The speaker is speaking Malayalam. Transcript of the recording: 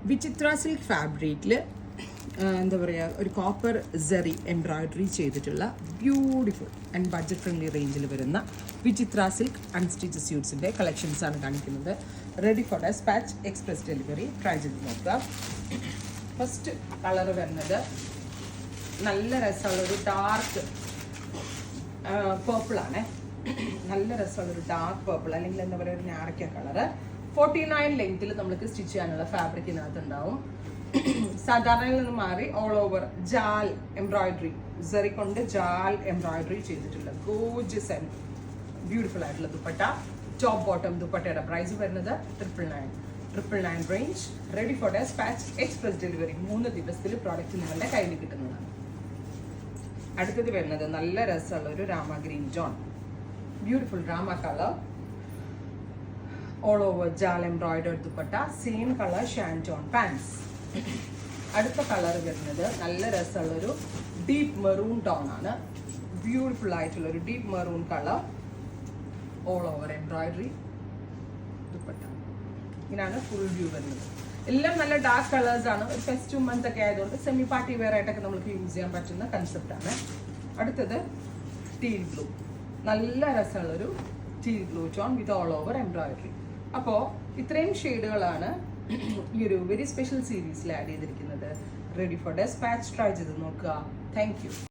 വിചിത്ര സിൽക്ക് ഫാബ്രിക്കിൽ എന്താ പറയുക, ഒരു കോപ്പർ സെറി എംബ്രോയിഡറി ചെയ്തിട്ടുള്ള ബ്യൂട്ടിഫുൾ ആൻഡ് ബഡ്ജറ്റ് ഫ്രണ്ട്ലി റേഞ്ചിൽ വരുന്ന വിചിത്ര സിൽക്ക് അൺസ്റ്റിച്ച് സ്യൂട്ട്സിൻ്റെ കളക്ഷൻസാണ് കാണിക്കുന്നത്. Ready for dispatch, express delivery. Try ചെയ്ത് നോക്കുക. ഫസ്റ്റ് കളർ വരുന്നത് നല്ല രസമുള്ളൊരു ഡാർക്ക് പേർപ്പിളാണ്. നല്ല രസമുള്ളൊരു ഡാർക്ക് പേർപ്പിൾ, അല്ലെങ്കിൽ എന്താ പറയുക, ഒരു ഞാറയ്ക്ക കളറ്. 49 ലെങ്ത്തിൽ നമുക്ക് സ്റ്റിച്ച് ചെയ്യാനുള്ള ഫാബ്രിക്കിനകത്ത് ഉണ്ടാവും. സാധാരണയിൽ നിന്ന് മാറി all over jaal embroidery, zari കൊണ്ട് ജാൽ എംബ്രോയിഡറി ചെയ്തിട്ടുള്ള ഗോർജിയസ് ആൻഡ് ബ്യൂട്ടിഫുൾ ആയിട്ടുള്ള ദുപ്പട്ട. ടോപ്പ് ബോട്ടം ദുപ്പട്ടയുടെ പ്രൈസ് വരുന്നത് 999 range. Ready for dispatch, express delivery. 3 ദിവസത്തിൽ പ്രോഡക്റ്റ് നിങ്ങളുടെ കയ്യിൽ കിട്ടുന്നതാണ്. അടുത്തത് വരുന്നത് നല്ല രസമുള്ള ഒരു rama green tone, beautiful rama colour, all over jaal embroidered dupatta, same colour shantoon pants. അടുത്ത കളർ വരുന്നത് നല്ല രസമുള്ളൊരു ഡീപ്പ് മെറൂൺ ടോൺ ആണ്. ബ്യൂട്ടിഫുൾ ആയിട്ടുള്ള ഒരു deep maroon colour, all over embroidery dupatta. ഇങ്ങനെയാണ് ഫുൾ വ്യൂ വരുന്നത്. എല്ലാം നല്ല ഡാർക്ക് കളേഴ്സ് ആണ്. ഒരു ഫെസ്റ്റീവ് മന്ത് ഒക്കെ ആയതുകൊണ്ട് സെമി പാർട്ടി വെയർ ആയിട്ടൊക്കെ നമുക്ക് യൂസ് ചെയ്യാൻ പറ്റുന്ന കൺസെപ്റ്റാണ്. അടുത്തത് ടീൽ ബ്ലൂ, നല്ല രസമുള്ളൊരു teal blue tone with all over embroidery. അപ്പോൾ ഇത്രയും ഷെയ്ഡുകളാണ് ഈ ഒരു വെരി സ്പെഷ്യൽ സീരീസിൽ ആഡ് ചെയ്തിരിക്കുന്നത്. Ready for dispatch. ട്രൈ ചെയ്ത് നോക്കുക. Thank U.